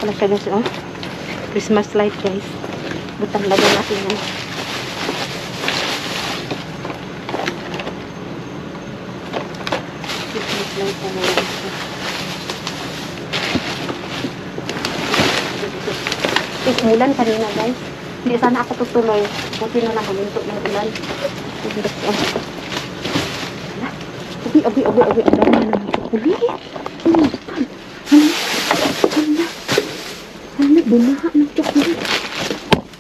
na siya guys, oh. Christmas light guys. Butang lagyan natin yan. Christmas light na lang. Umulan kanina guys. Hindi sana ako tutuloy. Buti na lang huminto ng ulan. Abi. Ang dami na ng chocolate. Hala, bumaha ng chocolate.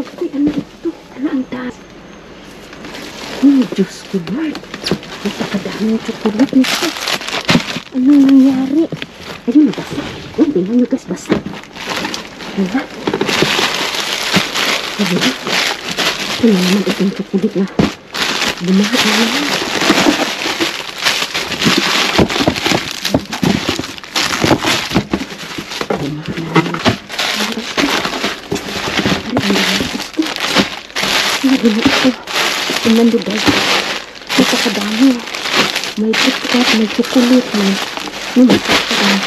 Abi, ano ito? Hala, ang taas. Diyos ko, Lord. Napakadami ng chocolate nito. Anong nangyari? Ayun, basa. Ayun, tingnan nyo guys, basa. Hala. Sabi ba? Ito na naman itong chocolate na bumaha na naman. Bumaha na naman. Sabi na ito. Tingnan nyo guys. Napakadami. May KitKat, may chocolate, may masakit.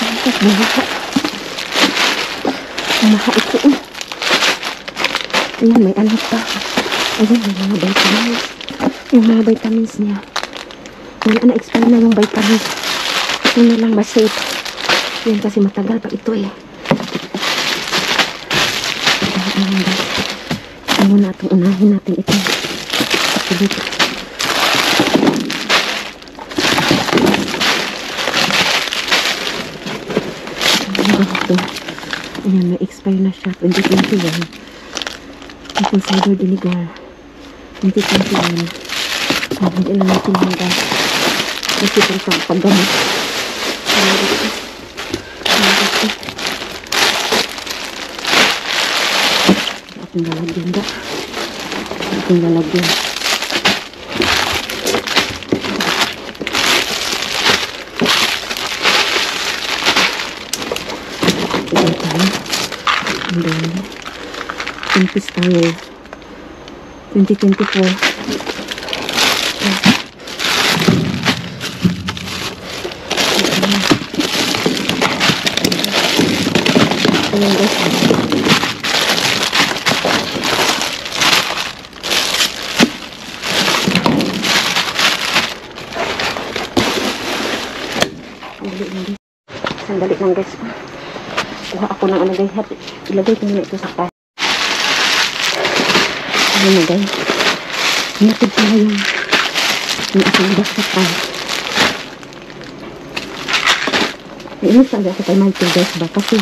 Tapos bumaha. Bumaha ito. Ayan, may ano pa. Ayan, may mga vitamins. Yung mga vitamins niya. Wala na, expire na yung vitamins. Yun na lang ma-safe. Yan kasi matagal pa ito eh. Ayan guys. Ano na itong unahin natin ito. Dito. Ayan ito. Ayan, may expire na siya. 2021. Apple cider vinegar 2021. Hindi lang natin hanggang kasi itong paggamot. Ating lalagyan ba? Ating lalagyan. Ito tayo. Ang dami. Tempest tayo 2024. Ayan guys. Sandali lang guys. Kuha ako ng ano guys. Ilagay ko muna ito sa pan. Ayan na guys. Hinatid ko na yung aking basakan. Nainis talaga ako kay Michael guys ba? Kasi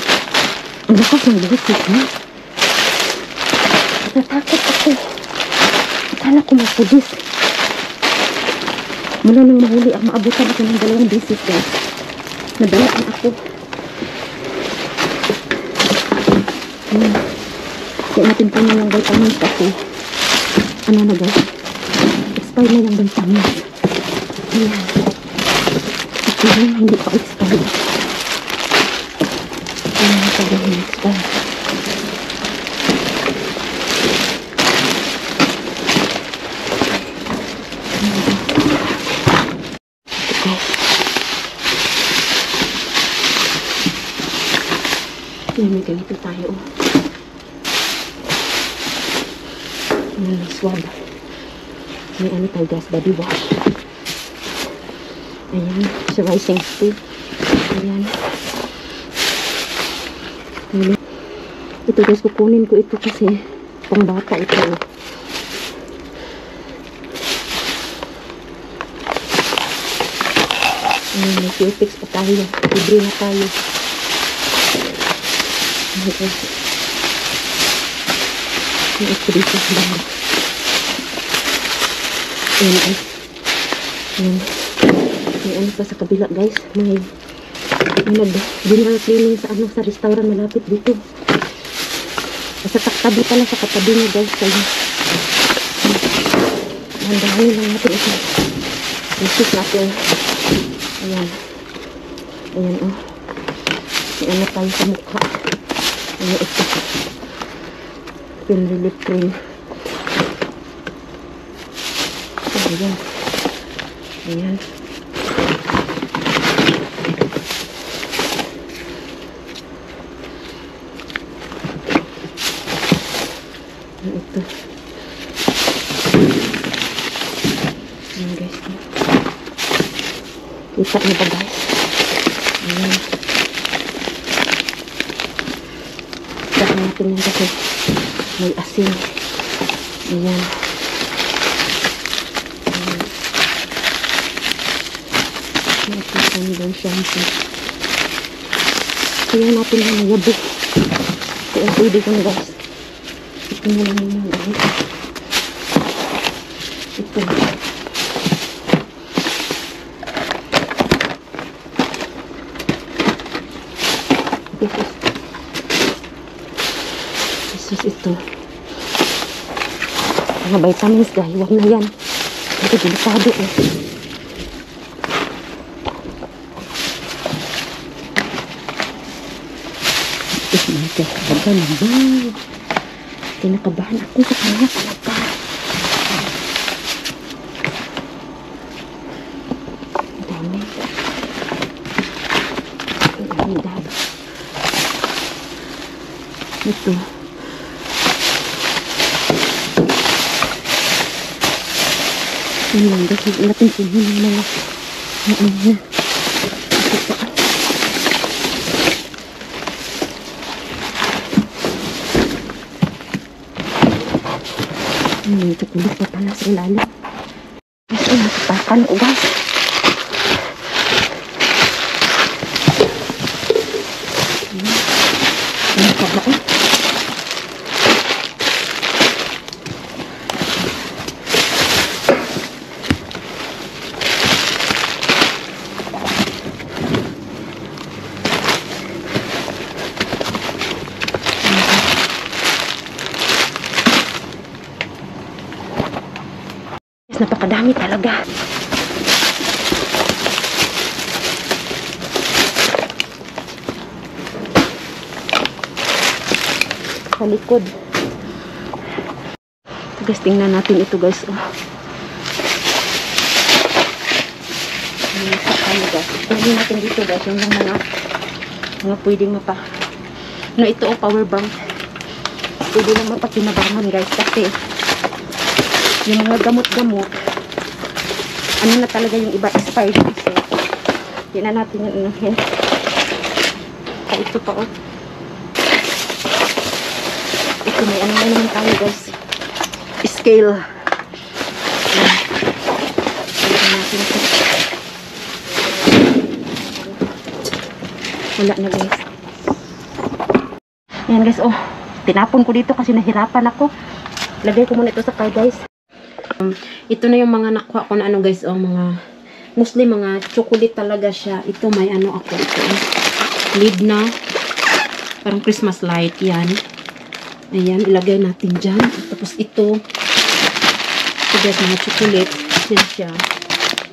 ang lakas ng buhit niya. Natatakot ako. Akala ko mapulis. Mula nang mahuli ako, maabutan ako ng 2 beses guys. Nadala na ako. Ayan. Kaya natin po na yung vitamins kasi ano na guys, expire na yung vitamins. Ayan. Ito yung hindi pa expire. Ayan, ito yung expire. Ayan, may ganito tayo. Ayan, may swab. May ano tayo guys, body wash. Ayan, moisturizing stick. Ayan. Ayan. Ito guys, kukunin ko ito kasi pang bata ito. Ayan, may Q-Fix pa tayo. Libre na tayo. Ayan guys. Ayan ito dito. Ayan guys. Ayan. May ano pa sa kabila guys. May nag-dinner cleaning sa ano sa restaurant malapit dito. Sa tabi pala sa katabi niya guys. Kaya handahan lang natin ito. Isis natin. Ayan. Ayan oh. May ano tayo sa mukha. Ayan ito. Pin relief cream. Ayan. Ayan. Ito. Ayan guys. Kita niyo ba guys? Ayan. Kita natin yan kasi may asin. Ayan. Natin doon shampoo. Kaya natin na nayabok. Kaya pwede ko na guys. Ito na lang yung guys. Ito. This is ito. Mga vitamins guys. Huwag na yan. Ito delikado eh. Talaga naman. Kinakabahan ako sa kanya talaga. Dami. Ang dami. Ito. Yan lang. Dahil natin punin ng mga ito pa. Ito kulit pa pala sa ilalim. Ito, natapakan ko guys. Ano ka ba ko? Napakadami talaga. Sa likod. Guys, tingnan natin ito guys. Oh. Tingnan natin dito guys. Yung mga pwedeng mapa. No, ito o power bank. Pwede lang mapakinabangan guys. Kasi yung mga gamot-gamot, ano na talaga yung iba expired kasi. Yan na natin yung inahin. Ito pa o. Ito may ano na naman tayo guys. Scale. Yan natin ito. Wala na guys. Yan guys, oh. Tinapon ko dito kasi nahirapan ako. Lagay ko muna ito sa card guys. Ito na yung mga nakuha ko na ano guys, oh, mga mostly mga chocolate talaga siya. Ito may ano ako ito. Lid na parang Christmas light yan. Ayan, ilagay natin dyan. Tapos ito guys, mga chocolate. Yan siya.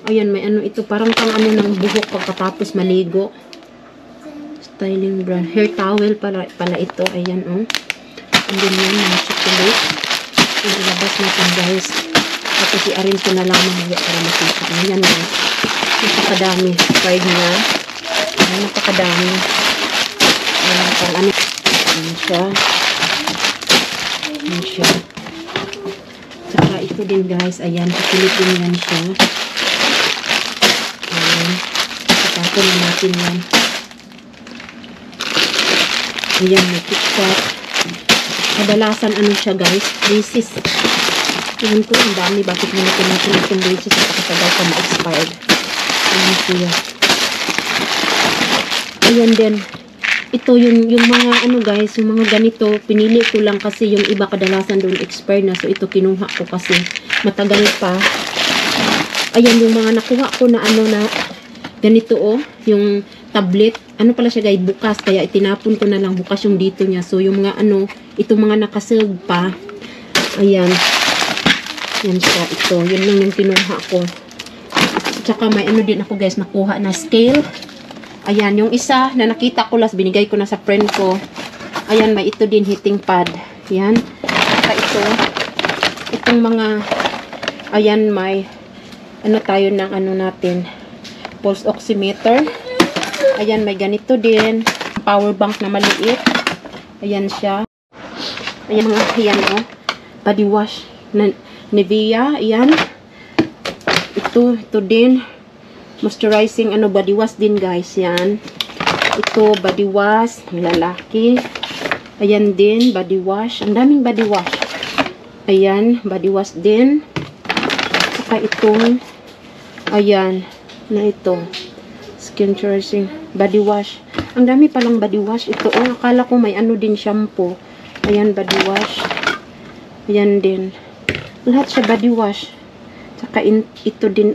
Ayan, may ano ito. Parang pang ano ng buhok pagkatapos maligo. Styling brand. Hair towel pala ito. Ayan, oh. And then yan, mga chocolate. Ilabas natin guys. Tapos i-arrange ko na lang mamaya para makita. Ayan guys. Napakadami. Fried niya. Ayan, napakadami. Ayan, pang ano. Ayan siya. Ayan siya. Saka ito din guys. Ayan, kapilit din yan siya. Ayan. Tapos na natin yan. Ayan, may TikTok. Kadalasan ano siya guys. Reese's. Tingin ko ang dami. Bakit mo natin itong Reese's at katagal pa ma-expired. Ayan siya. Ayan din. Ito yung mga ano guys. Yung mga ganito. Pinili ko lang kasi yung iba kadalasan doon expired na. So ito kinuha ko kasi matagal pa. Ayan yung mga nakuha ko na ano na ganito oh. Yung tablet. Ano pala siya guys, bukas. Kaya itinapon ko na lang bukas yung dito niya. So, yung mga ano, itong mga nakasilg pa. Ayan. Yan siya. Ito. Yun lang yung kinuha ko. Tsaka may ano din ako guys, nakuha na scale. Ayan. Yung isa na nakita ko last, binigay ko na sa friend ko. Ayan, may ito din heating pad. Ayan. Tsaka ito. Itong mga, ayan, may ano tayo ng ano natin. Pulse oximeter. Ayan, may ganito din. Power bank na maliit. Ayan siya. Ayan mga, ayan oh. body wash na Nivea. Ayan. Ito din. Moisturizing body wash din guys. Yan. Ito body wash. Lalaki. Ayan din. Body wash. Ang daming body wash. Ayan. Body wash din. Saka itong ayan. Na ito. Skin nourishing body wash. Ang dami palang body wash. Ito, akala ko may din shampoo. Ayan, body wash. Ayan din. Lahat siya body wash. Saka ito din,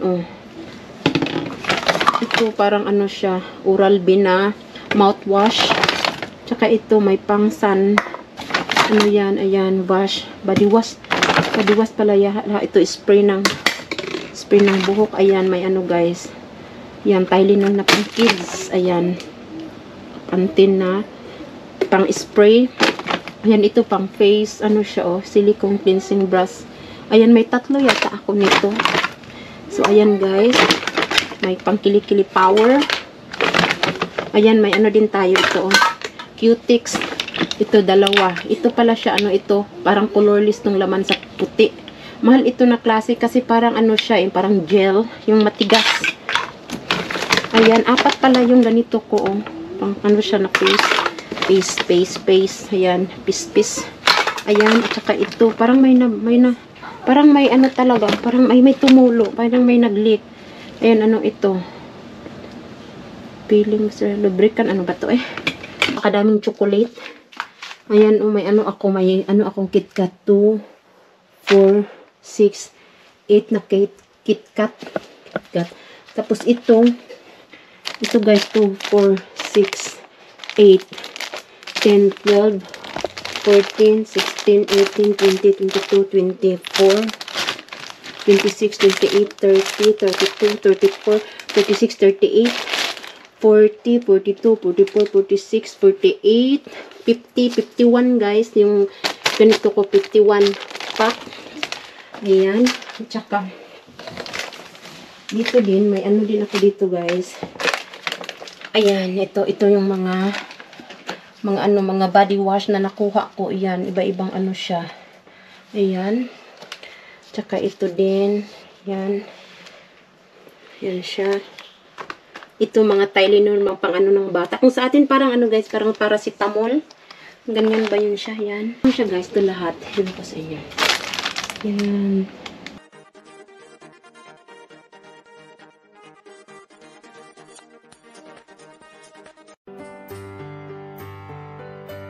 Ito, parang siya, Oral-B na mouthwash. Saka ito, may pang-sun. Yan, ayan, wash. Body wash. Body wash pala. Ito, spray ng buhok. Ayan, may guys. Yan, Tylenol na pang kids. Ayan. Pantin na pang spray. Ayan, ito pang face. Siya, silicone cleansing brush. Ayan, may 3 yata ako nito. So, ayan guys. May pang kilikili power. Ayan, may din tayo ito, Q-Tix. Ito, 2. Ito pala siya, ito. Parang colorless ng laman sa puti. Mahal ito na klase kasi parang siya, parang gel. Yung matigas. Ayan, 4 pala yung ganito ko, Pang siya na face. Ayan, pis. Ayan, at saka ito, parang parang may talaga, parang may tumulo, parang may nag-leak. Ayan, ito? Peeling, lubricant, ba to Nakadaming chocolate. Ayan, may may akong KitKat 2, 4, 6, 8 na KitKat. Tapos ito guys, 2, 4, 6, 8, 10, 12, 14, 16, 18, 20, 22, 24, 26, 28, 30, 32, 34, 36, 38, 40, 42, 44, 46, 48, 50, 51 guys. Yung ganito ko, 51 pack. Ayan. Tsaka, dito din, may din ako dito guys. Ayan, ito yung mga body wash na nakuha ko. Ayan, iba-ibang siya. Ayan. Tsaka ito din. Ayan. Ayan siya. Ito mga Tylenol, mga pang ng bata. Kung sa atin parang guys, parang paracetamol. Ganyan ba yun siya? Ayan. Ano siya guys, ito lahat. Yun ko sa inyo. Ayan.